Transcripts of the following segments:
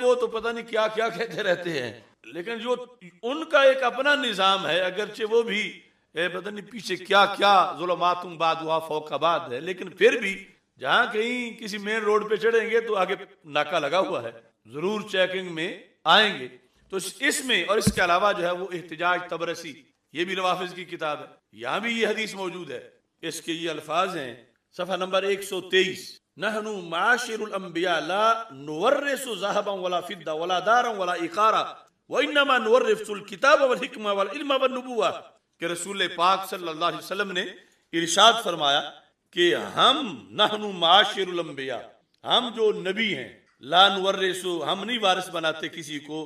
وہ تو پتہ نہیں کیا کیا کہتے رہتے ہیں، لیکن جو ان کا ایک اپنا نظام ہے، اگرچہ وہ بھی پتہ نہیں پیچھے کیا کیا ظلمات بعضھا فوق بعض ہے، لیکن پھر بھی جہاں کہیں کسی مین روڈ پہ چڑھیں گے تو آگے ناکا لگا ہوا ہے، ضرور چیکنگ میں آئیں گے۔ تو اس میں اور اس کے علاوہ جو ہے وہ احتجاج طبرسی، یہ بھی روافض کی کتاب ہے، یہاں بھی یہ حدیث موجود ہے، اس کے یہ الفاظ ہیں صفحہ نمبر 123، نحن معاشر الانبیاء لا نورث ذهبا ولا فضة ولا دارا ولا اقارا وانما نورث الكتاب والحکمہ والعلم والنبوہ، کہ رسول پاک صلی اللہ علیہ وسلم نے ارشاد فرمایا کہ ہم نحن معاشر الانبیاء، ہم جو نبی ہیں، لا نورث، ہم نہیں وارث بناتے کسی کو،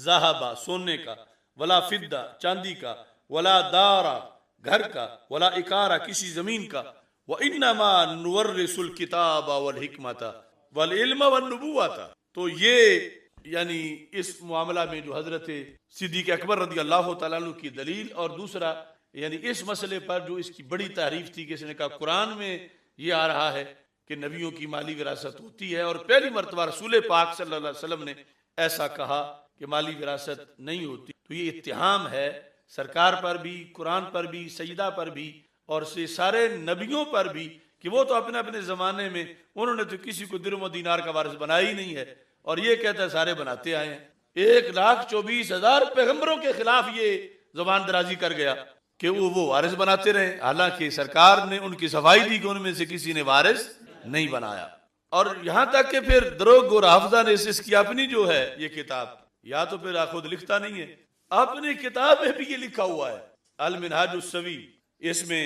ذهبا سونے کا، ولا فضہ چاندی کا، ولا دارا گھر کا، ولا اقارا کسی زمین کا، وَإِنَّمَا نُوَرِّثُ الْكِتَابَ وَالْحِكْمَةَ وَالْعِلْمَ وَالنُّبُوَّةَ۔ تو یہ یعنی اس معاملہ میں جو حضرت صدیق اکبر رضی اللہ تعالیٰ عنہ کی دلیل، اور دوسرا یعنی اس مسئلے پر جو اس کی بڑی تعریف تھی کہ اس نے کہا قرآن میں یہ آ رہا ہے کہ نبیوں کی مالی وراثت ہوتی ہے، اور پہلی مرتبہ رسول پاک صلی اللہ علیہ وسلم نے ایسا کہا کہ مالی وراثت نہیں ہوتی، تو یہ اتہام ہے سرکار پر بھی، قرآن پر بھی، سیدہ پر بھی، اور سارے نبیوں پر بھی، کہ وہ تو اپنے اپنے زمانے میں انہوں نے تو کسی کو درہم و دینار کا وارث بنایا ہی نہیں ہے، اور یہ کہتا ہے سارے بناتے آئے ہیں۔ 1,24,000 پیغمبروں کے خلاف یہ زبان درازی کر گیا کہ وہ وارث بناتے رہے، حالانکہ سرکار نے ان کی صفائی دی کہ ان میں سے کسی نے وارث نہیں بنایا۔ اور یہاں تک کہ پھر دروگ اور حافظہ نے اس کی اپنی جو ہے یہ کتاب، یا تو پھر خود لکھتا نہیں ہے، اپنی کتاب میں بھی یہ لکھا ہوا ہے، المنہاج السوی، اس میں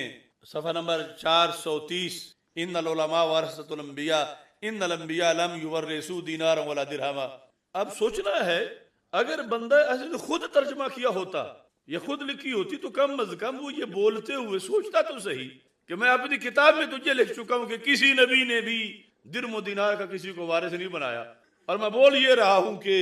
صفحہ نمبر 430، ان العلماء ورثۃ الانبیاء ان الانبیاء لم یورثوا دینارا ولا درہما۔ اب سوچنا ہے اگر بندہ اصل خود ترجمہ کیا ہوتا یا خود لکھی ہوتی تو کم از کم وہ یہ بولتے ہوئے سوچتا تو صحیح کہ میں اپنی کتاب میں تجھے لکھ چکا ہوں کہ کسی نبی نے بھی درہم و دینار کا کسی کو وارث نہیں بنایا، اور میں بول یہ رہا ہوں کہ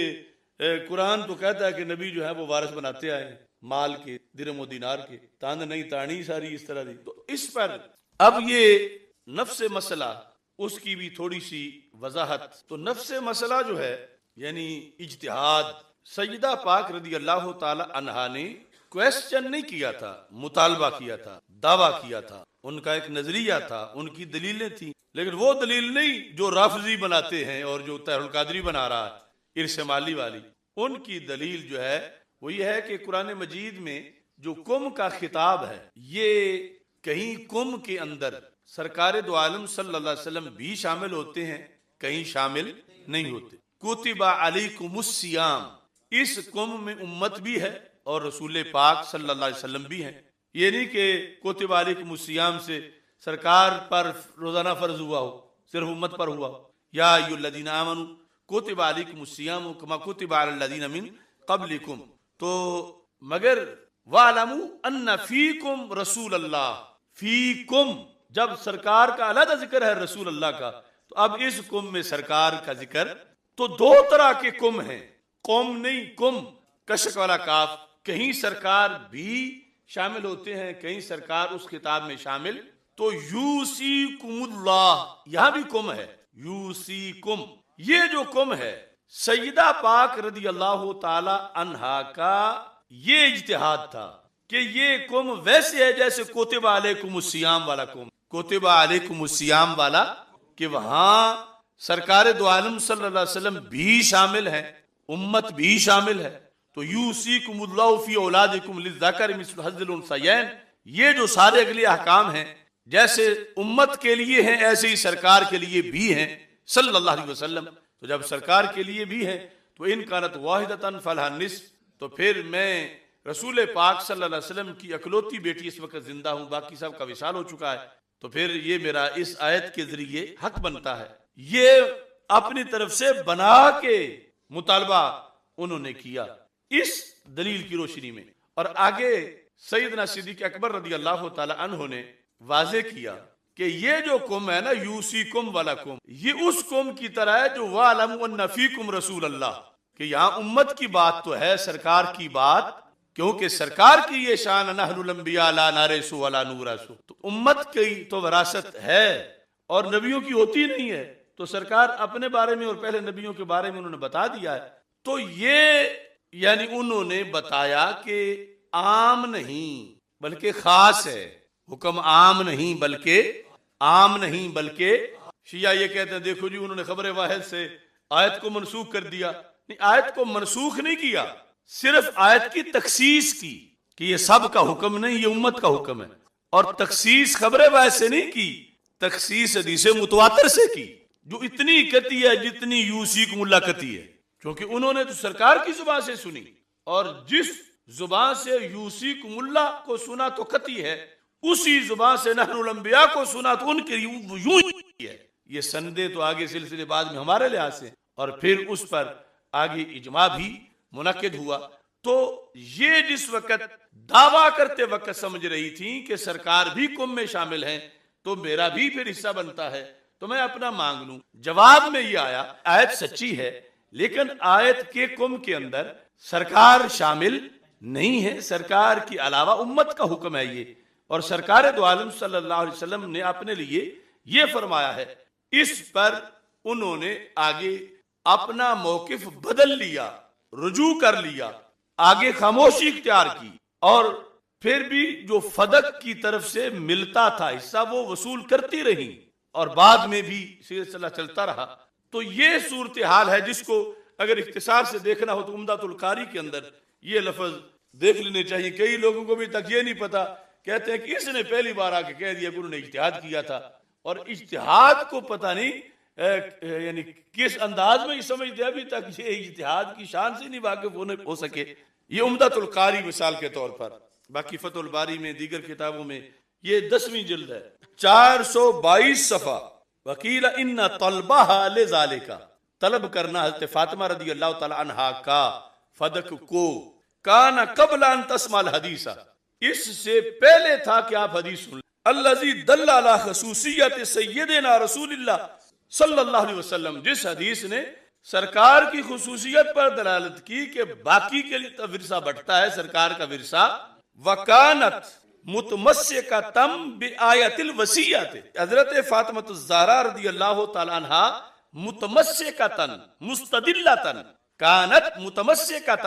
قرآن تو کہتا ہے کہ نبی جو ہے وہ وارث بناتے آئے ہیں مال کے، درہم و دینار کے، تاند نہیں تانی ساری اس طرح دی۔ تو اس پر اب یہ نفس مسئلہ، اس کی بھی تھوڑی سی وضاحت۔ تو نفس مسئلہ جو ہے یعنی اجتہاد، سیدہ پاک رضی اللہ تعالی عنہا نے کویسچن نہیں کیا تھا، مطالبہ کیا تھا، دعویٰ کیا تھا، ان کا ایک نظریہ تھا، ان کی دلیلیں تھیں، لیکن وہ دلیل نہیں جو رافضی بناتے ہیں اور جو طاہر القادری بنا رہا ہے ارث مالی والی۔ ان کی دلیل جو ہے وہ یہ ہے کہ قرآن مجید میں جو کم کا خطاب ہے، یہ کہیں کم کے اندر سرکار دو عالم صلی اللہ علیہ وسلم بھی شامل ہوتے ہیں، کہیں شامل نہیں ہوتے۔ کتب علیکم الصیام، اس کم میں امت بھی ہے اور رسول پاک صلی اللہ علیہ وسلم بھی ہیں، یہ نہیں کہ کتب علیکم الصیام سے سرکار پر روزانہ فرض ہوا ہو، صرف امت پر ہوا ہو۔ یا ایھا الذین آمنوا کتب علیکم الصیام کما کتب علی الذین من قبلکم، تو مگر وَاعْلَمُوا أَنَّ فِيكُمْ رسول اللہ، فیکم جب سرکار کا علیحدہ ذکر ہے رسول اللہ کا، تو اب اس کم میں سرکار کا ذکر، تو دو طرح کے کم ہیں، قوم نہیں کم، کشک والا کاف، کہیں سرکار بھی شامل ہوتے ہیں، کہیں سرکار اس خطاب میں شامل۔ تو یوصیکم اللہ، یہاں بھی کم ہے، یوصیکم، یہ جو کم ہے سیدہ پاک رضی اللہ تعالی عنہا کا یہ اجتہاد تھا کہ یہ کم ویسے ہے جیسے کتب علیکم الصیام والا کم، کتب علیکم الصیام والا، کہ وہاں سرکار دو عالم صلی اللہ علیہ وسلم بھی شامل ہیں، امت بھی شامل ہے۔ تو یوصیکم اللہ فی اولادکم للذکر مثل حظ الانثیین، یہ جو سارے اگلے احکام ہیں جیسے امت کے لیے ہیں ایسے ہی سرکار کے لیے بھی ہیں صلی اللہ علیہ وسلم۔ تو جب سرکار کے لیے بھی ہے تو ان کانت واحدۃ فلھا النصف، تو پھر میں رسول پاک صلی اللہ علیہ وسلم کی اکلوتی بیٹی اس وقت زندہ ہوں، باقی سب کا وصال ہو چکا ہے، تو پھر یہ میرا اس آیت کے ذریعے حق بنتا ہے۔ یہ اپنی طرف سے بنا کے مطالبہ انہوں نے کیا اس دلیل کی روشنی میں، اور آگے سیدنا صدیق اکبر رضی اللہ تعالی عنہ نے واضح کیا کہ یہ جو قوم ہے نا یوصیکم والا قوم، یہ اس قوم کی طرح ہے جو وَاعْلَمُوا أَنَّ فِيكُمْ رَسُولَ اللَّهِ، کہ یہاں امت کی بات تو ہے، سرکار کی بات، کیونکہ سرکار کی یہ شان نحن الانبیاء لا نرث ولا نورث، تو امت کی تو وراثت ہے اور نبیوں کی ہوتی نہیں ہے، تو سرکار اپنے بارے میں اور پہلے نبیوں کے بارے میں انہوں نے بتا دیا ہے تو یہ یعنی انہوں نے بتایا کہ عام نہیں بلکہ خاص ہے، حکم عام نہیں بلکہ شیعہ یہ کہتے ہیں دیکھو جی انہوں نے خبر واحد سے آیت کو منسوخ کر دیا. نہیں، آیت کو منسوخ نہیں کیا، صرف آیت کی تخصیص کی کہ یہ سب کا حکم نہیں، یہ امت کا حکم ہے. اور تخصیص خبر واحد سے نہیں کی، تخصیص حدیث متواتر سے کی، جو اتنی کتی ہے جتنی یوسیکم اللہ کتی ہے، کیونکہ انہوں نے تو سرکار کی زبان سے سنی، اور جس زبان سے یوسیکم اللہ کو سنا تو کتی ہے، اسی زبان سے نحن الانبیاء کو سنا تو ان کے یوں ہی ہے. یہ سندے تو آگے سلسلے بعد میں ہمارے لحاظ سے، اور پھر اس پر آگے اجماع بھی منعقد ہوا. تو یہ جس وقت دعویٰ کرتے وقت سمجھ رہی تھی کہ سرکار بھی کم میں شامل ہیں تو میرا بھی پھر حصہ بنتا ہے تو میں اپنا مانگ لوں. جواب میں یہ آیا آیت سچی ہے لیکن آیت کے کم کے اندر سرکار شامل نہیں ہے، سرکار کے علاوہ امت کا حکم ہے یہ، اور سرکار دو عالم صلی اللہ علیہ وسلم نے اپنے لیے یہ فرمایا ہے. اس پر انہوں نے آگے اپنا موقف بدل لیا، رجوع کر لیا، آگے خاموشی اختیار کی، اور پھر بھی جو فدق کی طرف سے ملتا تھا حصہ وہ وصول کرتی رہی، اور بعد میں بھی سلسلہ چلتا رہا. تو یہ صورتحال ہے جس کو اگر اختصار سے دیکھنا ہو تو عمدۃ القاری کے اندر یہ لفظ دیکھ لینے چاہیے. کئی لوگوں کو بھی تک یہ نہیں پتا، کہتے ہیں کہ اس نے پہلی بار آ کے کہہ دیا کہ انہوں نے اجتہاد کیا تھا، اور اجتہاد کو پتہ نہیں یعنی کس انداز میں یہ سمجھتے ابھی تک یہ اجتہاد کی شان سے نہیں واقف ہو سکے. یہ عمدۃ القاری مثال کے طور پر. باقی فتح الباری میں دیگر کتابوں میں یہ 10ویں جلد ہے، 422 صفحہ. وکیل ان طلبہ لذالک، طلب کرنا حضرت فاطمہ رضی اللہ تعالی عنہا کا فدق کو، کان قبل ان تسمع الحدیث، اس سے پہلے تھا کہ آپ حدیث سن. الذی دل علی خصوصیت سیدنا رسول اللہ صلی اللہ علیہ وسلم، جس حدیث نے سرکار کی خصوصیت پر دلالت کی کہ باقی کے لیے ورثہ بٹتا ہے سرکار کا ورثہ. وکانت متمسکۃ بآیت الوصیۃ، حضرت فاطمہ الزہرا رضی اللہ تعالی عنہا متمسکۃ مستدلۃ، کانت متمسکۃ،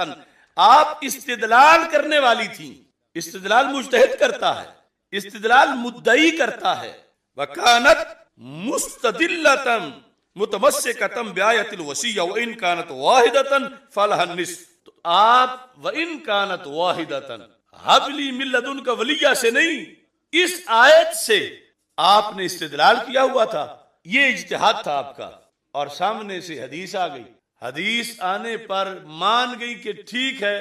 آپ استدلال کرنے والی تھیں. استدلال مجتہد کرتا ہے، استدلال مدعی کرتا ہے. وکانت مستدلۃ متمسکۃ بآیت الوصیۃ وان کانت واحدۃ فلها النصف. تو آپ وان کانت واحدۃ حبلی من لدنک ولیہ سے نہیں، اس آیت سے آپ نے استدلال کیا ہوا تھا، یہ اجتہاد تھا آپ کا. اور سامنے سے حدیث آ گئی، حدیث آنے پر مان گئی کہ ٹھیک ہے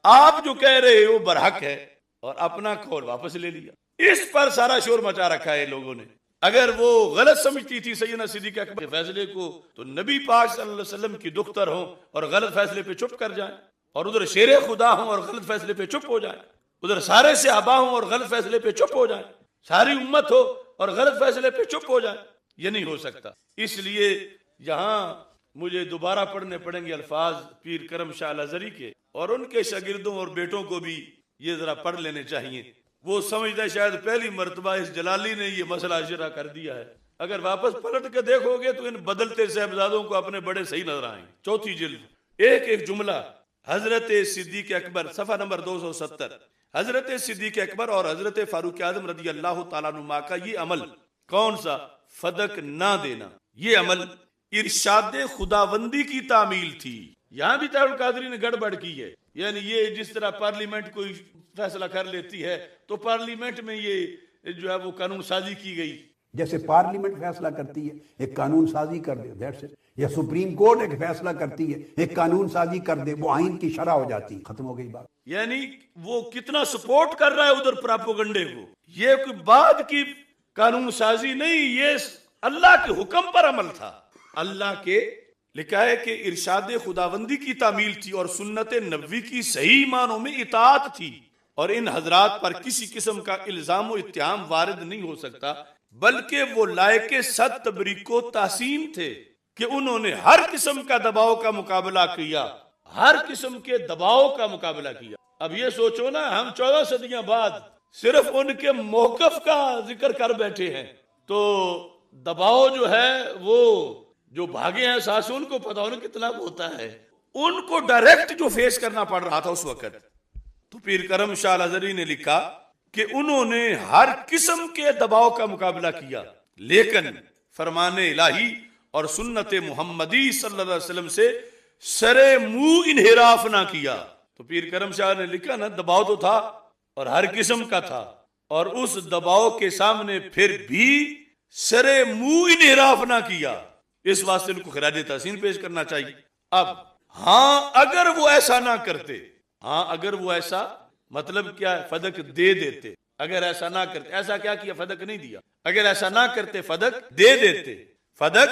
آپ جو کہہ رہے ہو برحق ہے، اور اپنا قول واپس لے لیا. اس پر سارا شور مچا رکھا ہے لوگوں نے. اگر وہ غلط سمجھتی تھی سیدنا صدیق اکبر کے فیصلے کو تو نبی پاک صلی اللہ علیہ وسلم کی دختر ہوں اور غلط فیصلے پہ چپ کر جائیں، اور ادھر شیر خدا ہوں اور غلط فیصلے پہ چپ ہو جائیں، ادھر سارے صحابہ ہوں اور غلط فیصلے پہ چپ ہو جائیں، ساری امت ہو اور غلط فیصلے پہ چپ ہو جائیں. یہ نہیں ہو سکتا. اس لیے یہاں مجھے دوبارہ پڑھنے پڑیں گے الفاظ پیر کرم شاہ الازہری کے، اور ان کے شاگردوں اور بیٹوں کو بھی یہ ذرا پڑھ لینے چاہیے. وہ سمجھتا ہے شاید پہلی مرتبہ اس جلالی نے یہ مسئلہ شرح کر دیا ہے. اگر واپس پلٹ کے دیکھو گے تو ان بدلتے صاحبزادوں کو اپنے بڑے صحیح نظر آئیں. 4 جلد، ایک جملہ. حضرت صدیق اکبر، صفحہ نمبر 270. حضرت صدیق اکبر اور حضرت فاروق اعظم رضی اللہ تعالیٰ عنہما کا یہ عمل، کون سا؟ فدق نہ دینا. یہ عمل ارشاد خداوندی کی تعمیل تھی. یہاں بھی طاہر القادری نے گڑبڑ کی ہے. یعنی یہ جس طرح پارلیمنٹ کوئی فیصلہ کر لیتی ہے تو پارلیمنٹ میں یہ جو ہے وہ قانون سازی کی گئی. جیسے پارلیمنٹ فیصلہ کرتی ہے ایک قانون سازی کر دے، دیٹس اٹ. یا سپریم کورٹ ایک فیصلہ کرتی ہے ایک قانون سازی کر دے، وہ آئین کی شرح ہو جاتی، ختم ہو گئی بات. یعنی وہ کتنا سپورٹ کر رہا ہے ادھر پراپوگنڈے کو. یہ کوئی بعد کی قانون سازی نہیں، یہ اللہ کے حکم پر عمل تھا. اللہ کے لکھا ہے کہ ارشاد خداوندی کی تعمیل تھی اور سنت نبوی کی صحیح معنوں میں اطاعت تھی، اور ان حضرات پر کسی قسم کا الزام و اتہام وارد نہیں ہو سکتا، بلکہ وہ لائق صد تبریک و تحسین تھے کہ انہوں نے ہر قسم کا دباؤ کا مقابلہ کیا، ہر قسم کے دباؤ کا مقابلہ کیا. اب یہ سوچو نا، ہم 14 صدیاں بعد صرف ان کے موقف کا ذکر کر بیٹھے ہیں، تو دباؤ جو ہے وہ جو بھاگے ہیں ساسون کو پتہ انہیں کتنا ہوتا ہے. ان کو ڈائریکٹ جو فیس کرنا پڑ رہا تھا اس وقت، تو پیر کرم شاہ الازہری نے لکھا کہ انہوں نے ہر قسم کے دباؤ کا مقابلہ کیا، لیکن فرمان الہی اور سنت محمدی صلی اللہ علیہ وسلم سے سرے منہ انحراف نہ کیا۔ تو پیر کرم شاہ نے لکھا نا، دباؤ تو تھا اور ہر قسم کا تھا، اور اس دباؤ کے سامنے پھر بھی سرے منہ انحراف نہ کیا، اس واسطے ان کو خراج تحسین پیش کرنا چاہیے۔ اب اگر وہ ایسا نہ کرتے، اگر وہ ایسا مطلب کیا ہے، فدق دے دیتے، اگر ایسا نہ کرتے، ایسا کیا کیا، فدق نہیں دیا، اگر ایسا نہ کرتے فدق دے دیتے فدق،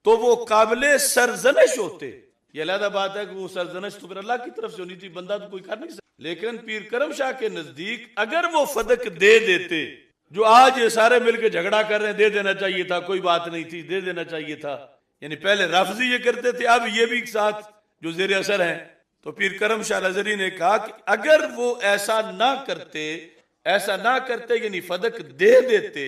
تو وہ قابل سرزنش ہوتے۔ یہ علیحدہ بات ہے کہ وہ سرزنش تو پھر اللہ کی طرف سے ہونی تھی، بندہ تو کوئی کر نہیں سکتا، لیکن پیر کرم شاہ کے نزدیک اگر وہ فدق دے دیتے، جو آج یہ سارے مل کے جھگڑا کر رہے ہیں، دے دینا چاہیے تھا، کوئی بات نہیں تھی، دے دینا چاہیے تھا، یعنی پہلے رفضی یہ کرتے تھے، اب یہ بھی ساتھ جو زیر اثر ہیں۔ تو پیر کرم شاہ الازہری نے کہا کہ اگر وہ ایسا نہ کرتے یعنی فدق دے دیتے،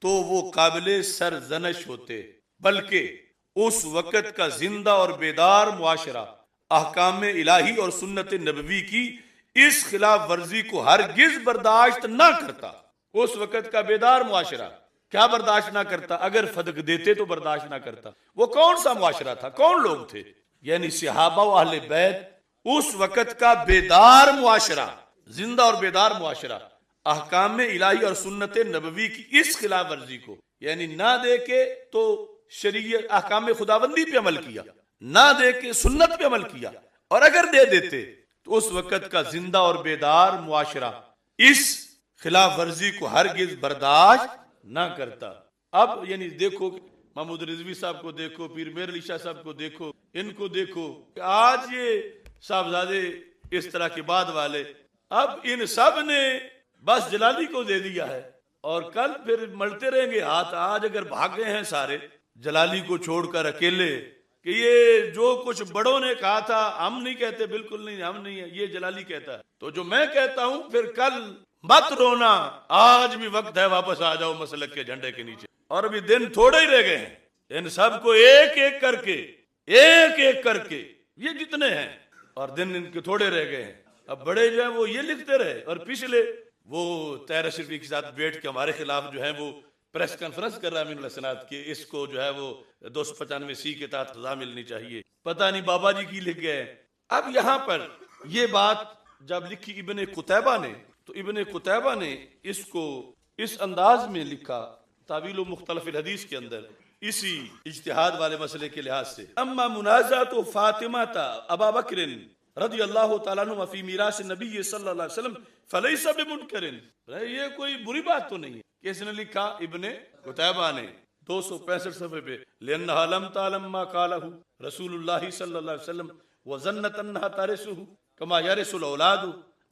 تو وہ قابل سرزنش ہوتے، بلکہ اس وقت کا زندہ اور بیدار معاشرہ احکام الہی اور سنت نبوی کی اس خلاف ورزی کو ہرگز برداشت نہ کرتا۔ اس وقت کا بیدار معاشرہ کیا برداشت نہ کرتا؟ اگر فدق دیتے تو برداشت نہ کرتا۔ وہ کون سا معاشرہ تھا، کون لوگ تھے؟ یعنی صحابہ و اہل بیت، اس وقت کا بیدار معاشرہ، زندہ اور بیدار معاشرہ احکام الہی اور سنت نبوی کی اس خلاف ورزی کو، یعنی نہ دے کے تو شریعت احکام خداوندی پہ عمل کیا، نہ دے کے سنت پہ عمل کیا، اور اگر دے دیتے تو اس وقت کا زندہ اور بیدار معاشرہ اس خلاف ورزی کو ہرگز برداشت نہ کرتا۔ اب یعنی دیکھو محمود رضوی صاحب کو دیکھو، پیر میر علی شاہ صاحب کو دیکھو، ان کو دیکھو، آج یہ صاحبزادے اس طرح کے بعد والے، اب ان سب نے بس جلالی کو دے دیا ہے، اور کل پھر ملتے رہیں گے ہاتھ۔ آج اگر بھاگ گئے ہیں سارے جلالی کو چھوڑ کر اکیلے، کہ یہ جو کچھ بڑوں نے کہا تھا ہم نہیں کہتے، بالکل نہیں، ہم نہیں ہے، یہ جلالی کہتا ہے، تو جو میں کہتا ہوں پھر کل مت رونا، آج بھی وقت ہے، واپس آ جاؤ مسلک کے جھنڈے کے نیچے، اور ابھی دن تھوڑے ہی رہ گئے ہیں، ان سب کو ایک ایک کر کے یہ جتنے ہیں، اور دن ان کے تھوڑے رہ گئے ہیں۔ اب بڑے جو ہیں وہ یہ لکھتے رہے، اور پچھلے وہ طاہر اشرفی کے ساتھ بیٹھ کے ہمارے خلاف جو ہے وہ پریس کانفرنس کر رہا ہے امین الحسنات کہ اس کو جو ہے وہ 295 کے تحت سزا ملنی چاہیے، پتہ نہیں بابا جی کی لکھ گئے۔ اب یہاں پر یہ بات جب لکھی ابن قتیبہ نے، تو ابن قتیبہ نے اس کو اس انداز میں لکھا تعویل و مختلف الحدیث کے اندر، اسی اجتہاد والے مسئلے کے لحاظ سے، اما منازعۃ فاطمہ ابا بکر رضی اللہ تعالیٰ عنہ فی میراث نبی صلی اللہ علیہ وسلم فلیس بمنکر، یہ کوئی بری بات تو نہیں ہے۔ کس نے لکھا؟ ابن قتیبہ نے، 265 صفحے پہ، لأنها لم تعلم ما قاله رسول اللہ صلی اللہ علیہ وسلم وظنت انها ترثه كما يرث الاولاد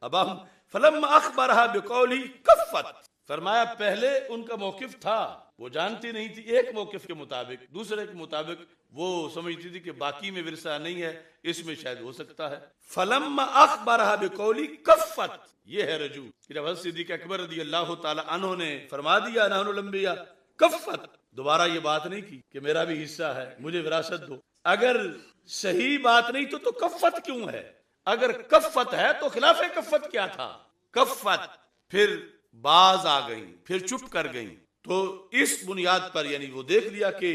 اباهم فلما اخبرها بقوله كفت، فرمایا پہلے ان کا موقف تھا، وہ جانتی نہیں تھی، ایک موقف کے مطابق، دوسرے کے مطابق وہ سمجھتی تھی کہ باقی میں ورثہ نہیں ہے، اس میں شاید ہو سکتا ہے۔ فلما اخبرها بقوله كفت، یہ ہے رجوع کہ جب حضرت صدیق اکبر رضی اللہ تعالی عنہ نے فرما دیا نحن الانبیاء کفت، دوبارہ یہ بات نہیں کی کہ میرا بھی حصہ ہے، مجھے وراثت دو۔ اگر صحیح بات نہیں تو کفت کیوں ہے؟ اگر کفت ہے تو خلاف کفت کیا تھا؟ کفت پھر باز آ گئیں، پھر چپ کر گئیں، تو اس بنیاد پر یعنی وہ دیکھ لیا کہ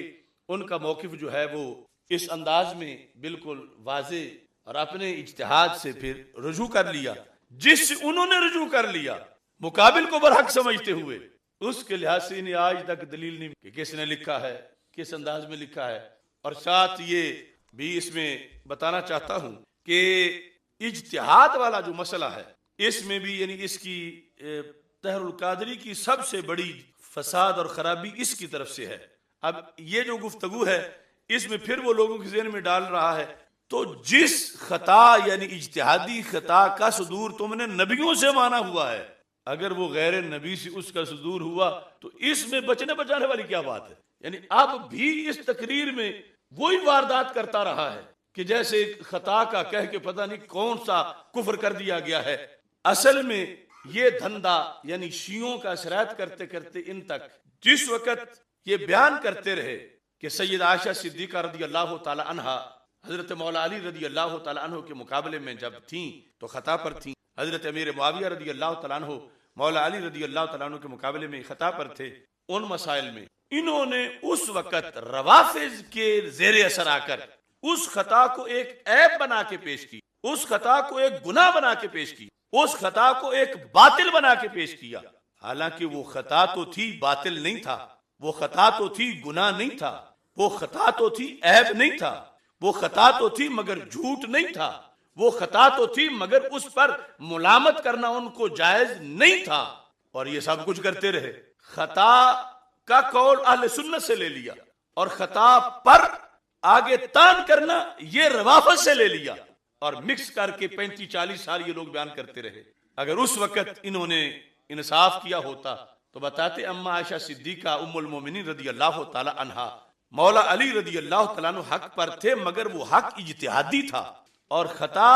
ان کا موقف جو ہے وہ اس انداز میں بالکل واضح، اور اپنے اجتہاد سے پھر رجوع کر لیا، جس سے انہوں نے رجوع کر لیا مقابل کو برحق سمجھتے ہوئے، اس کے لحاظ سے انہیں آج تک دلیل نہیں کہ کس نے لکھا ہے، کس انداز میں لکھا ہے۔ اور ساتھ یہ بھی اس میں بتانا چاہتا ہوں کہ اجتہاد والا جو مسئلہ ہے، اس میں بھی یعنی اس کی طاہر القادری کی سب سے بڑی فساد اور خرابی اس کی طرف سے ہے۔ اب یہ جو گفتگو ہے اس میں پھر وہ لوگوں کے ذہن میں ڈال رہا ہے، تو جس خطا یعنی اجتہادی خطا کا صدور تم نے نبیوں سے مانا ہوا ہے، اگر وہ غیر نبی سے اس کا صدور ہوا تو اس میں بچنے بچانے والی کیا بات ہے؟ یعنی اب بھی اس تقریر میں وہی واردات کرتا رہا ہے کہ جیسے خطا کا کہہ کے پتہ نہیں کون سا کفر کر دیا گیا ہے۔ اصل میں یہ دھندا یعنی شیعوں کا سرایت کرتے کرتے ان تک جس وقت یہ بیان کرتے رہے کہ سید عائشہ صدیقہ رضی اللہ تعالی عنہا حضرت مولا علی رضی اللہ تعالیٰ عنہ کے مقابلے میں جب تھیں تو خطا پر تھیں. حضرت امیر معاویہ رضی اللہ تعالیٰ عنہ مولا علی رضی اللہ تعالیٰ عنہ کے مقابلے میں خطا پر تھے. ان مسائل میں انہوں نے اس وقت روافض کے زیر اثر آ کر اس خطا کو ایک عیب بنا کے پیش کی, اس خطا کو ایک گناہ بنا کے پیش کی, اس خطا کو ایک باطل بنا کے پیش کیا. حالانکہ وہ خطا تو تھی, باطل نہیں تھا. وہ خطا تو تھی, گناہ نہیں تھا. وہ خطا تو تھی, عیب نہیں تھا. وہ خطا تو تھی مگر جھوٹ نہیں تھا. وہ خطا تو تھی مگر اس پر ملامت کرنا ان کو جائز نہیں تھا. اور یہ سب کچھ کرتے رہے. خطا کا قول اہل سنت سے لے لیا اور خطا پر آگے تان کرنا یہ روافض سے لے لیا اور مکس کر کے 35-40 سال یہ لوگ بیان کرتے رہے. اگر اس وقت انہوں نے انصاف کیا ہوتا تو بتاتے اما عائشہ صدیقہ ام المومنین رضی اللہ تعالی عنہا مولا علی رضی اللہ تعالیٰ عنہ حق پر تھے مگر وہ حق اجتہادی تھا, اور خطا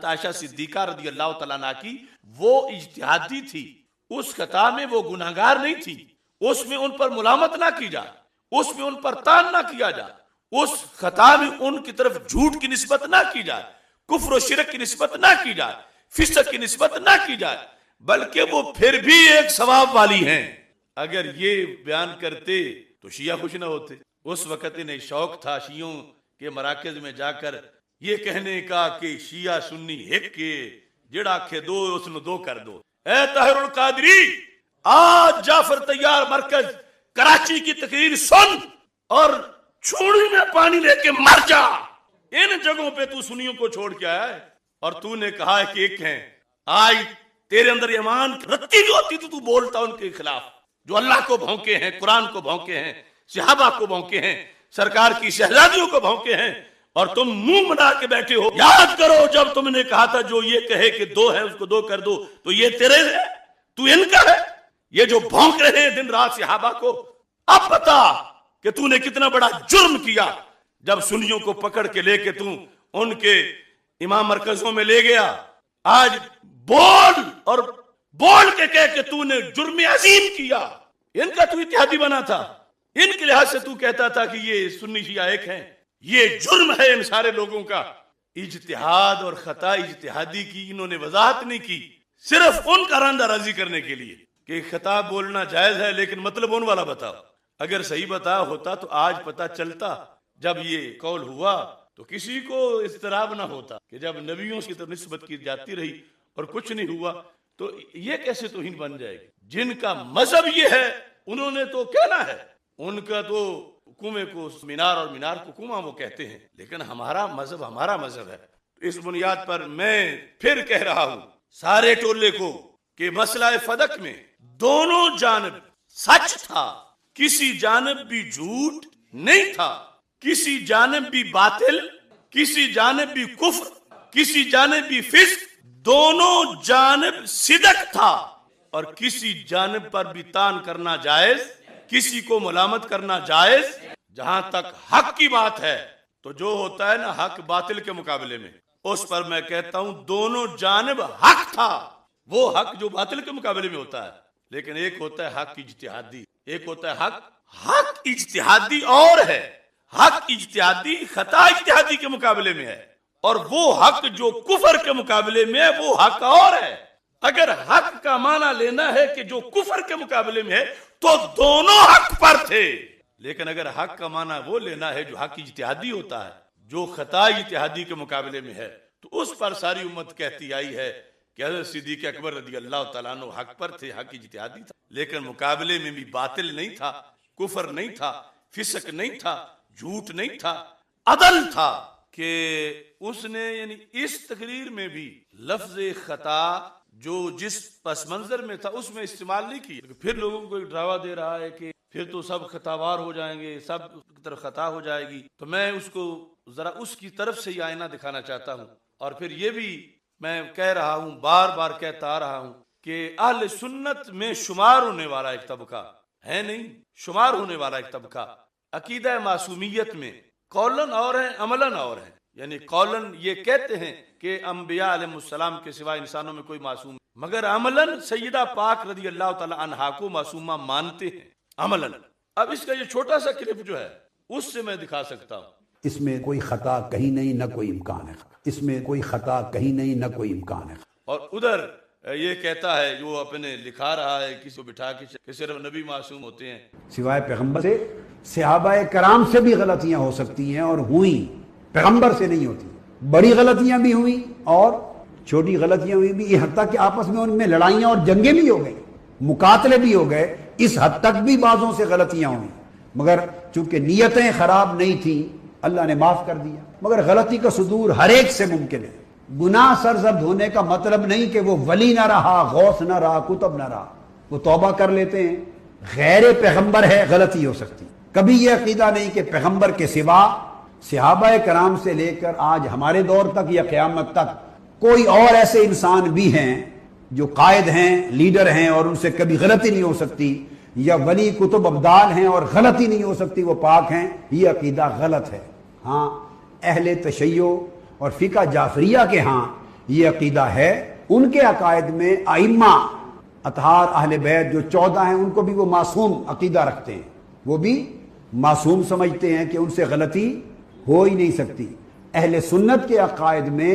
عائشہ صدیقہ رضی اللہ تعالیٰ عنہ کی وہ اجتہادی تھی. اس خطا میں وہ گناہگار نہیں تھی. اس میں ان پر ملامت نہ کی جائے, اس میں ان پر تان نہ کیا جائے, اس خطا میں ان کی طرف جھوٹ کی نسبت نہ کی جائے, کفر و شرک کی نسبت نہ کی جائے, فسق کی نسبت نہ کی جائے, بلکہ وہ پھر بھی ایک ثواب والی ہیں. اگر یہ بیان کرتے تو شیعہ خوش نہ ہوتے. اس وقت انہیں شوق تھا شیعوں کے مراکز میں جا کر یہ کہنے کا کہ شیعہ سنی ایک کے جڑا کھے دو اس نے دو کر دو. اے طاہر القادری, آج جعفر طیار مرکز کراچی کی تقریر سن اور چھوڑی میں پانی لے کے مر جا. ان جگہوں پہ تو سنیوں کو چھوڑ کے آیا ہے اور تو نے کہا ہے کہ ایک ہیں. آج تیرے اندر ایمان رتی جو ہوتی تو بولتا ان کے خلاف, جو اللہ کو بھونکے ہیں, قرآن کو بھونکے ہیں, صحابہ کو بھونکے ہیں, سرکار کی شہزادیوں کو بھونکے ہیں, اور تم منہ بنا کے بیٹھے ہو. یاد کرو جب تم نے کہا تھا جو یہ کہے کہ دو ہے اس کو دو کر دو, تو یہ تیرے ہے, تو ان کا ہے. یہ جو بھونک رہے ہیں دن رات صحابہ کو, اب بتا کہ تو نے کتنا بڑا جرم کیا جب سنیوں کو پکڑ کے لے کے تو ان کے امام مرکزوں میں لے گیا. آج بول اور بول کے کہہ کہ تو نے جرم عظیم کیا. ان کا تو اتحادی بنا تھا, ان کے لحاظ سے تو کہتا تھا کہ یہ سنی شیعہ ایک ہیں. یہ جرم ہے ان سارے لوگوں کا. اجتہاد اور خطا اجتہادی کی انہوں نے وضاحت نہیں کی, صرف ان کا راندہ راضی کرنے کے لیے کہ خطا بولنا جائز ہے لیکن مطلب ان والا بتاؤ. اگر صحیح بتایا ہوتا تو آج پتا چلتا. جب یہ قول ہوا تو کسی کو اضطراب نہ ہوتا کہ جب نبیوں کی طرف نسبت کی جاتی رہی اور کچھ نہیں ہوا تو یہ کیسے توہین بن جائے گی. جن کا مذہب یہ ہے انہوں نے تو کہنا ہے, ان کا تو کنویں کو مینار اور مینار کو کنواں وہ کہتے ہیں, لیکن ہمارا مذہب ہے. اس بنیاد پر میں پھر کہہ رہا ہوں سارے ٹولے کو کہ مسئلہ فدق میں دونوں جانب سچ تھا, کسی جانب بھی جھوٹ نہیں تھا, کسی جانب بھی باطل, کسی جانب بھی کفر, کسی جانب بھی فسق, دونوں جانب صدق تھا. اور کسی جانب پر بھی تان کرنا جائز, کسی کو ملامت کرنا جائز. جہاں تک حق کی بات ہے تو جو ہوتا ہے نا حق باطل کے مقابلے میں, اس پر میں کہتا ہوں دونوں جانب حق تھا. وہ حق جو باطل کے مقابلے میں ہوتا ہے, لیکن ایک ہوتا ہے حق اجتہادی, ایک ہوتا ہے حق اجتہادی اور ہے. حق اجتہادی خطا اجتہادی کے مقابلے میں ہے, اور وہ حق جو کفر کے مقابلے میں ہے وہ حق اور ہے. اگر حق کا معنی لینا ہے کہ جو کفر کے مقابلے میں ہے تو دونوں حق پر تھے, لیکن اگر حق کا معنی وہ لینا ہے جو حق اجتہادی ہوتا ہے, جو خطا اجتہادی کے مقابلے میں ہے, تو اس پر ساری امت کہتی آئی ہے کہ حضرت صدیق اکبر رضی اللہ تعالیٰ عنہ حق پر تھے, حق اجتہادی تھا, لیکن مقابلے میں بھی باطل نہیں تھا, کفر نہیں تھا, فسق نہیں تھا, جھوٹ نہیں تھا, عدل تھا. کہ اس نے یعنی اس تقریر میں بھی لفظ خطا جو جس پس منظر میں تھا اس میں استعمال نہیں کی. پھر لوگوں کو ایک ڈراوا دے رہا ہے کہ پھر تو سب خطاوار ہو جائیں گے, سب کی طرف خطا ہو جائے گی. تو میں اس کو ذرا اس کی طرف سے ہی آئینہ دکھانا چاہتا ہوں. اور پھر یہ بھی میں کہہ رہا ہوں, بار بار کہتا آ رہا ہوں کہ اہل سنت میں شمار ہونے والا ایک طبقہ ہے, نہیں شمار ہونے والا ایک طبقہ عقیدہ معصومیت میں قولن اور ہیں عملن اور ہیں. یعنی قولن یہ کہتے ہیں کہ انبیاء علیہ السلام کے سوا انسانوں میں کوئی معصوم, مگر عملن سیدہ پاک رضی اللہ تعالی عنہا کو معصومہ مانتے ہیں عملن. اب اس کا یہ چھوٹا سا کلپ جو ہے اس سے میں دکھا سکتا ہوں. اس میں کوئی خطا کہیں نہیں نہ کوئی امکان ہے، اس میں کوئی خطا کہیں نہیں نہ کوئی امکان ہے۔ اور ادھر یہ کہتا ہے جو اپنے لکھا رہا ہے کسی کو بٹھا کے کہ صرف نبی معصوم ہوتے ہیں، سوائے پیغمبر سے صحابہ کرام سے بھی غلطیاں ہو سکتی ہیں اور ہوئیں، پیغمبر سے نہیں ہوتی۔ بڑی غلطیاں بھی ہوئیں اور چھوٹی غلطیاں ہوئی بھی، یہ حد تک کہ آپس میں ان میں لڑائیاں اور جنگیں بھی ہو گئی، مقاتلے بھی ہو گئے، اس حد تک بھی بعضوں سے غلطیاں ہوئیں، مگر چونکہ نیتیں خراب نہیں تھیں اللہ نے معاف کر دیا۔ مگر غلطی کا صدور ہر ایک سے ممکن ہے۔ گناہ سرزد ہونے کا مطلب نہیں کہ وہ ولی نہ رہا، غوث نہ رہا، کتب نہ رہا، وہ توبہ کر لیتے ہیں۔ غیر پیغمبر ہے غلطی ہو سکتی، کبھی یہ عقیدہ نہیں کہ پیغمبر کے سوا صحابہ کرام سے لے کر آج ہمارے دور تک یا قیامت تک کوئی اور ایسے انسان بھی ہیں جو قائد ہیں، لیڈر ہیں اور ان سے کبھی غلطی نہیں ہو سکتی، یا ولی کتب ابدال ہیں اور غلطی نہیں ہو سکتی، وہ پاک ہیں، یہ عقیدہ غلط ہے۔ ہاں اہل تشیع اور فقہ جعفریہ کے ہاں یہ عقیدہ ہے، ان کے عقائد میں ائمہ اطہار اہل بیت جو 14 ہیں ان کو بھی وہ معصوم عقیدہ رکھتے ہیں، وہ بھی معصوم سمجھتے ہیں کہ ان سے غلطی ہو ہی نہیں سکتی۔ اہل سنت کے عقائد میں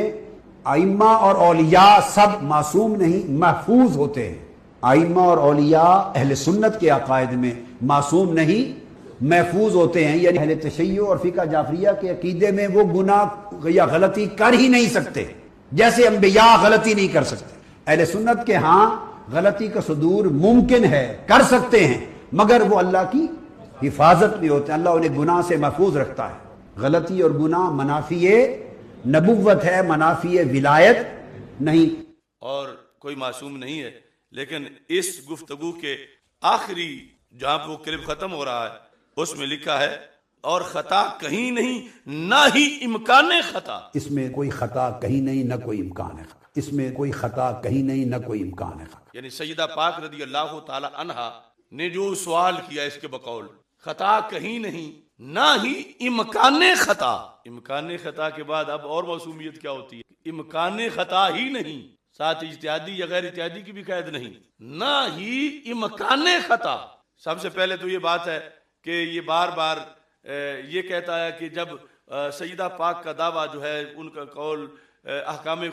ائمہ اور اولیاء سب معصوم نہیں، محفوظ ہوتے ہیں۔ ائمہ اور اولیاء اہل سنت کے عقائد میں معصوم نہیں، محفوظ ہوتے ہیں، یعنی اہل تشیع اور فقہ جعفریہ کے عقیدے میں وہ گناہ یا غلطی کر ہی نہیں سکتے، جیسے انبیاء غلطی نہیں کر سکتے۔ اہل سنت کے ہاں غلطی کا صدور ممکن ہے، کر سکتے ہیں، مگر وہ اللہ کی حفاظت میں ہوتے ہیں، اللہ انہیں گناہ سے محفوظ رکھتا ہے۔ غلطی اور گناہ منافی نبوت ہے، منافی ولایت نہیں۔ اور کوئی معصوم نہیں ہے، لیکن اس گفتگو کے آخری جہاں وہ کلپ ختم ہو رہا ہے اس میں لکھا ہے اور خطا کہیں نہیں نہ ہی امکان خطا، اس میں کوئی خطا کہیں نہیں نہ کوئی امکان ہے، اس میں کوئی خطا کہیں نہیں نہ کوئی امکان ہے۔ یعنی سیدہ پاک رضی اللہ تعالی عنہا نے جو سوال کیا اس کے بقول خطا کہیں نہیں نہ ہی امکان خطا، امکان خطا کے بعد اب اور معصومیت کیا ہوتی ہے؟ امکان خطا ہی نہیں، ساتھ اجتہادی یا غیر اجتہادی کی بھی قید نہیں، نہ ہی امکان خطا۔ سب سے پہلے تو یہ بات ہے کہ یہ بار بار یہ کہتا ہے کہ جب سیدہ پاک کا دعویٰ جو ہے ان کا قول احکام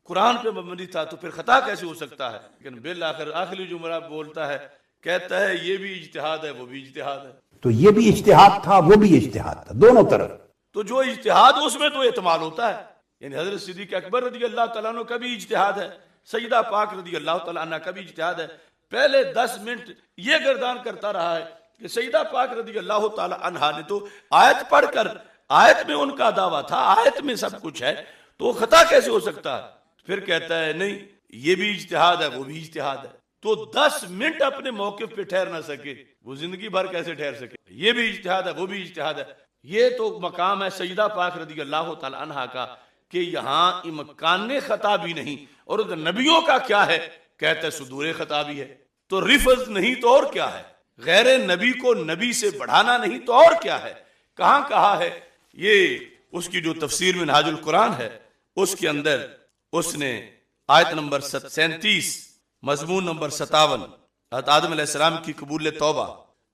قرآن پہ مبنی تھا تو پھر خطا کیسے ہو سکتا ہے؟ لیکن بالآخر آخری جملہ بولتا ہے، کہتا ہے یہ بھی اجتہاد ہے وہ بھی اجتہاد ہے۔ تو یہ بھی اجتہاد تھا وہ بھی اجتہاد تھا، دونوں طرف۔ تو جو اجتہاد اس میں تو احتمال ہوتا ہے، یعنی حضرت صدیق اکبر رضی اللہ تعالیٰ عنہ کا بھی اجتہاد ہے، سیدہ پاک رضی اللہ تعالیٰ عنہ کا بھی اجتہاد ہے۔ پہلے 10 منٹ یہ گردان کرتا رہا ہے کہ سیدہ پاک رضی اللہ تعالیٰ عنہ نے تو آیت پڑھ کر، آیت میں ان کا دعویٰ تھا، آیت میں سب کچھ ہے، تو خطا کیسے ہو سکتا ہے؟ پھر کہتا ہے نہیں یہ بھی اجتہاد ہے وہ بھی اجتہاد ہے۔ تو 10 منٹ اپنے موقف پہ ٹھہر نہ سکے، وہ زندگی بھر کیسے ٹھہر سکے؟ یہ بھی اجتہاد ہے وہ بھی اجتہاد ہے۔ یہ تو مقام ہے سیدہ پاک رضی اللہ تعالی عنہا کا کہ یہاں امکان خطا بھی نہیں، اور ادھر نبیوں کا کیا ہے؟ کہتے صدور خطا بھی ہے۔ تو رفض نہیں تو اور کیا ہے؟ غیر نبی کو نبی سے بڑھانا نہیں تو اور کیا ہے؟ کہاں کہا ہے؟ یہ اس کی جو تفسیر میں منہاج القرآن ہے اس کے اندر اس نے آیت نمبر 37 مضمون نمبر 57 حضرت آدم علیہ السلام کی قبول توبہ،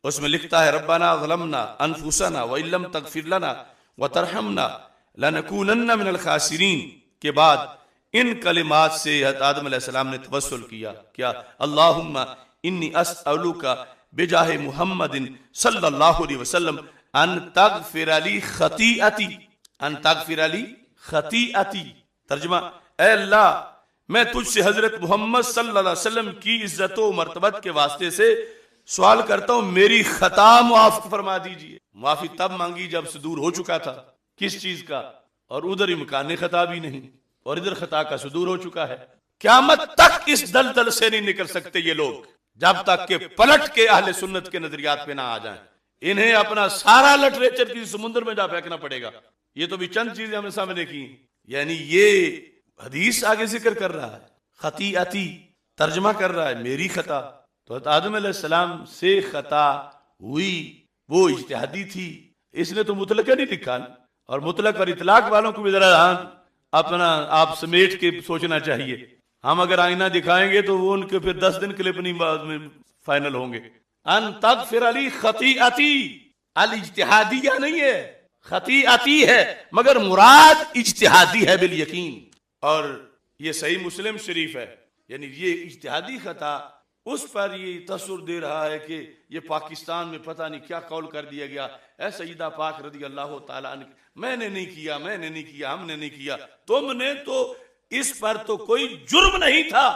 اس میں لکھتا ہے ربنا ظلمنا انفسنا وان لم تغفر لنا وترحمنا لنکونن من الخاسرین کے بعد ان کلمات سے حضرت آدم علیہ السلام نے توسل کیا، کیا؟ اللہم انی اسألوک بجاہ محمد صلی اللہ علیہ وسلم ان تغفر لی خطیئتی، ان تغفر لی خطیئتی۔ ترجمہ، اے اللہ میں تجھ سے حضرت محمد صلی اللہ علیہ وسلم کی عزت و مرتبت کے واسطے سے سوال کرتا ہوں میری خطا معاف فرما دیجئے۔ معافی تب مانگی جب صدور ہو چکا تھا، کس چیز کا؟ اور ادھر امکان خطا بھی نہیں اور ادھر خطا کا صدور ہو چکا ہے۔ قیامت تک اس دلدل سے نہیں نکل سکتے یہ لوگ جب تک کہ پلٹ کے اہل سنت کے نظریات پہ نہ آ جائیں۔ انہیں اپنا سارا لٹریچر کسی سمندر میں جا پھینکنا پڑے گا۔ یہ تو بھی چند چیزیں ہمیں سامنے کی، یعنی یہ حدیث آگے ذکر کر رہا ہے، خطیئتی ترجمہ کر رہا ہے میری خطا۔ تو حضرت آدم علیہ السلام سے خطا ہوئی، وہ اجتہادی تھی، اس نے تو مطلق نہیں لکھا، اور مطلق اور اطلاق والوں کو بھی ذرا اپنا آپ سمیٹ کے سوچنا چاہیے۔ ہم اگر آئینہ دکھائیں گے تو وہ ان کے پھر 10 دن کے لیے اپنی فائنل ہوں گے۔ ان تغفر لی خطیئتی، الاجتہادیہ نہیں ہے، خطیعتی ہے مگر مراد اجتہادی ہے بالیقین. اور یہ صحیح مسلم شریف ہے، یعنی یہ اجتہادی خطا اس پر یہ تصور دے رہا ہے کہ یہ پاکستان میں پتہ نہیں کیا قول کر دیا گیا. اے سیدہ پاک رضی اللہ تعالیٰ عنہ، میں نے نہیں کیا، ہم نے نہیں کیا. تم نے تو اس پر تو کوئی جرم نہیں تھا،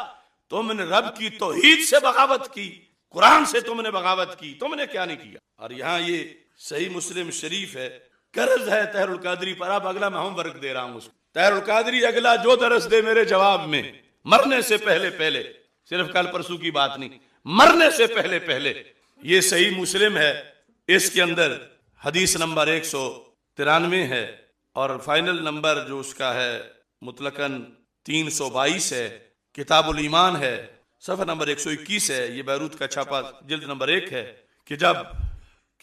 تم نے رب کی توحید سے بغاوت کی، قرآن سے تم نے بغاوت کی، تم نے کیا نہیں کیا. اور یہاں یہ صحیح مسلم شریف ہے. قرض ہے طاہر القادری پر. اب اگلا میں ہوم ورک دے رہا ہوں اس کو. طاہر القادری اگلا جو درس دے میرے جواب میں، مرنے سے پہلے، صرف کل پرسوں کی بات نہیں، مرنے سے پہلے. یہ صحیح مسلم ہے، اس کے اندر حدیث نمبر 193 ہے اور فائنل نمبر جو اس کا ہے مطلقاً 322 ہے. کتاب الایمان ہے، صفحہ نمبر 121 ہے. یہ بیروت کا چھاپا جلد نمبر 1 ہے کہ جب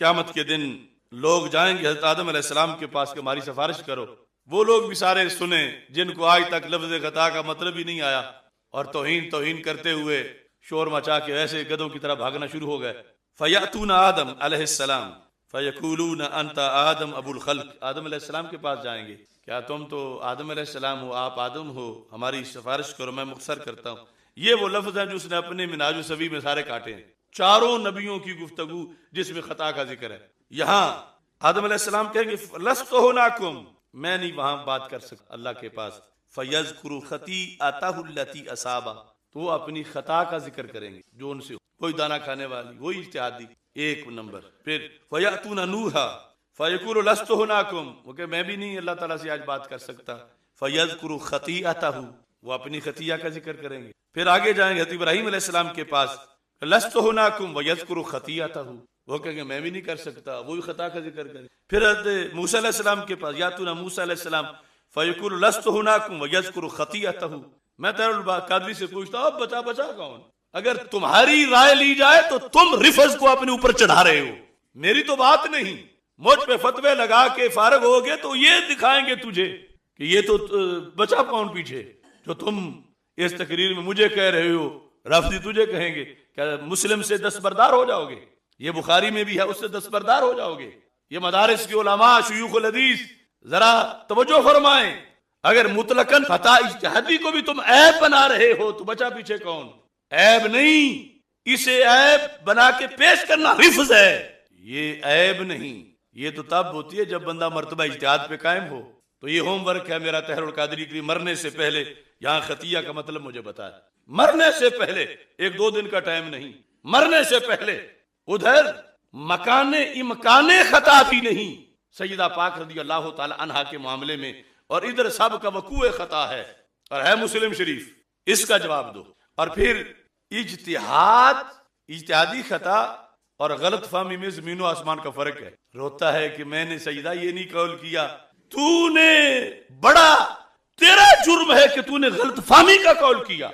قیامت کے دن لوگ جائیں گے حضرت آدم علیہ السلام کے پاس کہ ہماری سفارش کرو، وہ لوگ بھی سارے سنیں جن کو آج تک لفظ خطا کا مطلب ہی نہیں آیا، اور توہین کرتے ہوئے شور مچا کے ایسے گدوں کی طرح بھاگنا شروع ہو گئے. فَيَأْتُونَ آدم علیہ السلام فَيَقُولُونَ أَنْتَ آدم ابو الخلق. آدم علیہ السلام کے پاس جائیں گے، کیا تم تو آدم علیہ السلام ہو، آپ آدم ہو، ہماری سفارش کرو. میں مختصر کرتا ہوں. یہ وہ لفظ ہے جو اس نے اپنے منہاج السوی میں سارے کاٹے ہیں. چاروں نبیوں کی گفتگو جس میں خطا کا ذکر ہے. یہاں آدم علیہ السلام کہیں گے لست ہوناکم، میں نہیں وہاں بات کر سکتا اللہ کے پاس. فَيَذْكُرُ خَطِيئَتَهُ الَّتِي أَصَابَ، تو وہ اپنی خطا کا ذکر کریں گے جو ان سے کوئی دانا کھانے والی، وہی اجتہادی. ایک نمبر. پھر فَيَأْتُونَ نُوحًا فَيَقُولُ لَسْتُ هُنَاكُمْ، وہ کہ میں بھی نہیں اللہ تعالیٰ سے آج بات کر سکتا. فَيَذْكُرُ خَطِيئَتَهُ، وہ اپنی خطیہ کا ذکر کریں گے. پھر آگے جائیں گے حضرت ابراہیم علیہ السلام کے پاس، لَسْتُ هُنَاكُمْ وَيَذْكُرُ خَطِيئَتَهُ، وہ کہیں گے میں بھی نہیں کر سکتا، وہی خطا کا ذکر کریں. پھر حضرت موسیٰ علیہ السلام کے پاس، یاتون موسیٰ علیہ السلام فَيَقُولُ لَسْتُ هُنَاكُمْ وَيَذْكُرُ خَطِيئَتَهُ. میں طاہر القادری سے پوچھتا ہوں اب بچا کون؟ اگر تمہاری رائے لی جائے تو تم رفض کو اپنے اوپر چڑھا رہے ہو، میری تو بات نہیں. مجھ پہ فتوے لگا کے فارغ ہوگے تو یہ دکھائیں گے تجھے کہ یہ تو بچا کون پیچھے. جو تم اس تقریر میں مجھے کہہ رہے ہو، رافضی تجھے کہیں گے. کیا مسلم سے دستبردار ہو جاؤ گے؟ یہ بخاری میں بھی ہے، اس سے دستبردار ہو جاؤ گے. یہ مدارس کے علماء شیوخ الحدیث ذرا توجہ فرمائیں. اگر مطلقاً خطا اجتہادی کو بھی تم عیب بنا رہے ہو تو بچا پیچھے کون؟ عیب نہیں، اسے عیب بنا کے پیش کرنا رفض ہے. یہ عیب نہیں، یہ تو تب ہوتی ہے جب بندہ مرتبہ اجتہاد پہ قائم ہو. تو یہ ہوم ورک ہے میرا طاہر القادری کے لیے. مرنے سے پہلے یہاں خطیہ کا مطلب مجھے بتایا. مرنے سے پہلے، 1-2 دن کا ٹائم نہیں، مرنے سے پہلے. ادھر مکان امکان خطا بھی نہیں سیدہ پاک رضی اللہ تعالی عنہا کے معاملے میں، اور ادھر سب کا وقوع خطا ہے اور ہے مسلم شریف. اس کا جواب دو. اور پھر اجتہادی خطا اور غلط فہمی میں زمین و آسمان کا فرق ہے. روتا ہے کہ میں نے سیدہ یہ نہیں قول کیا. تو نے بڑا، تیرا جرم ہے کہ تو نے غلط فہمی کا قول کیا.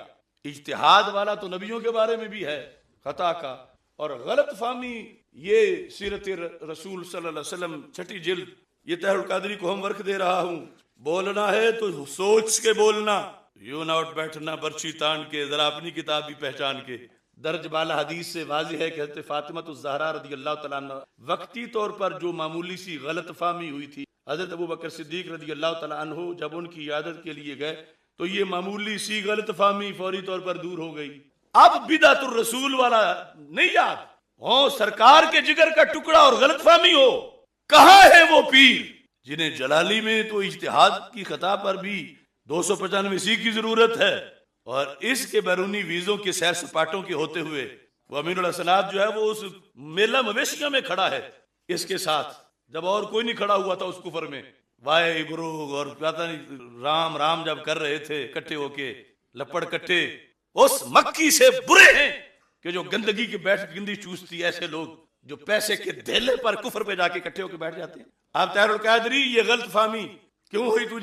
اجتہاد والا تو نبیوں کے بارے میں بھی ہے خطا کا، اور غلط فہمی یہ سیرت رسول صلی اللہ علیہ وسلم 6 جلد. یہ طاہر القادری کو ہم ورک دے رہا ہوں. بولنا ہے تو سوچ کے بولنا، یوں نہ اٹھ بیٹھنا برچی تان کے، ذرا اپنی کتاب بھی پہچان کے. درج بالا حدیث سے واضح ہے کہ حضرت فاطمہ الزہرا رضی اللہ تعالیٰ عنہ وقتی طور پر جو معمولی سی غلط فہمی ہوئی تھی، حضرت ابوبکر صدیق رضی اللہ تعالیٰ عنہ جب ان کی عیادت کے لیے گئے تو یہ معمولی سی غلط فہمی فوری طور پر دور ہو گئی. اب بدعت الرسول والا نہیں یاد ہو، سرکار کے جگر کا ٹکڑا اور غلط فہمی ہو. کہاں ہے وہ پیر جنہیں جلالی میں تو اجتہاد کی خطا پر بھی 295 کی ضرورت ہے، اور اس کے بیرونی ویزوں کے سیر سپاٹوں کے ہوتے ہوئے وہ امین الحسنات جو ہے وہ اس میلہ مویشیوں میں کھڑا ہے اس کے ساتھ، جب اور کوئی نہیں کھڑا ہوا تھا اس کفر میں. وائے گرو اور پتہ نہیں رام جب کر رہے تھے کٹھے ہو کے لپڑ کٹے. اس مکی سے برے ہیں کہ جو گندگی کی بیٹھ گندی چوستی، ایسے لوگ جو پیسے کے دھیلے پر کفر پہ جا کے کٹھے ہو کے بیٹھ جاتے ہیں. آپ طاہر القادری یہ غلط فہمی کیوں ہوئی تجھے؟